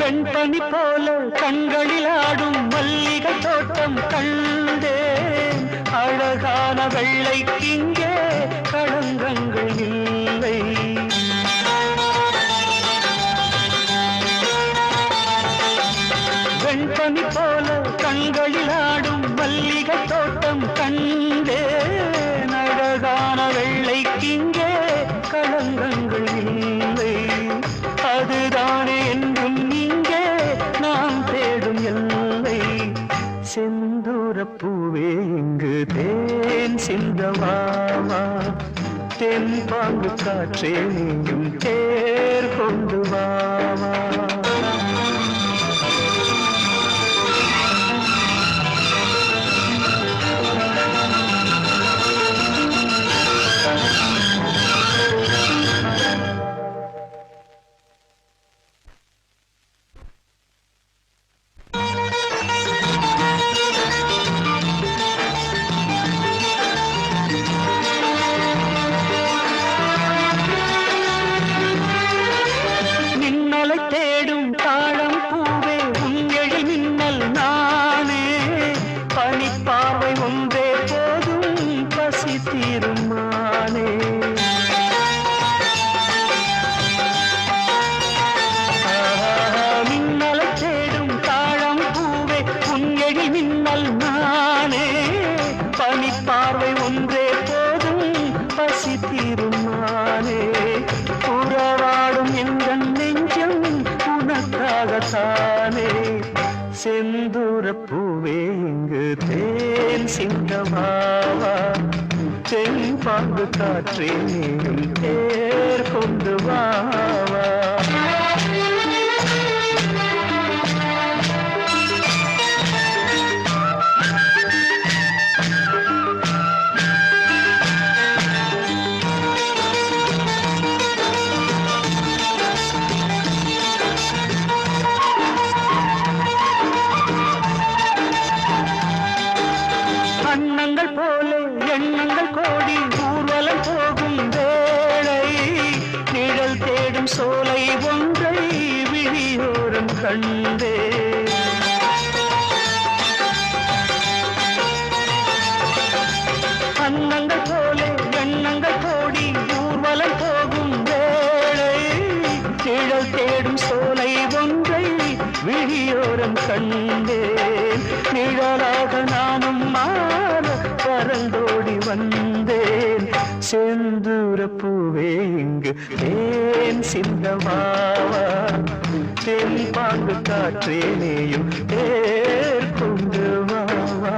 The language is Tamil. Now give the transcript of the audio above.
வெண்பனி போல கண்களில் ஆடும் மல்லிகை தோட்டம் கண்டேன். அழகான வெள்ளைக்கிங்கே களங்கங்கள் இல்லை. வெண்பனி போல கண்களில் ஆடும் மல்லிகை தோட்டம் கண்டேன். அழகான வெள்ளைக்கிங்கே களங்கங்கள் இல்லை. அதுதானே என்றும் நீங்கே நாம் தேடும் எல்லை. செந்தூரப் பூவே இங்கு தேன் சிந்தவாவா, தென்பாங்கு காற்றே நீயும் தேர் கொண்டு வாவா. தேடும் தாழம் பூவே உங்கெழி மின்னல் நானே. பனிப்பாவை ஒன்றே போதும் பசி தீருமானே. மின்னலை தேடும் தாழம் பூவே உங்கெழி மின்னல் நானே. பனிப்பாவை ஒன்றே போதும் பசி தீருமானே. உறவாடும் எங்கள் நெஞ்சம் உனக்காகத்தானே. செந்தூரப் பூவே இங்கு தேன் சிந்தவாவா, தென்பாங்கு காற்றே நீயும் தேர் கொண்டு வாவா. அன்னங்கள் போல எண்ணங்கள் கோடி ஊர்வலம் போகும் வேளை. நிழல் தேடும் சோலை ஒன்றை விழியோரம் கண்டே. அன்னங்கள் போல எண்ணங்கள் கோடி ஊர்வலம் போகும் வேளை. நிழல் தேடும் சோலை ஒன்றை விழியோரம் கண்டேன். நிழலாக நானும் மாற பறந்தோடி வந்தேன். செந்தூரப் பூவே இங்கு தேன் சிந்தவாவா, தென்பாங்கு காற்றே நீயும் தேர் கொண்டு வாவா.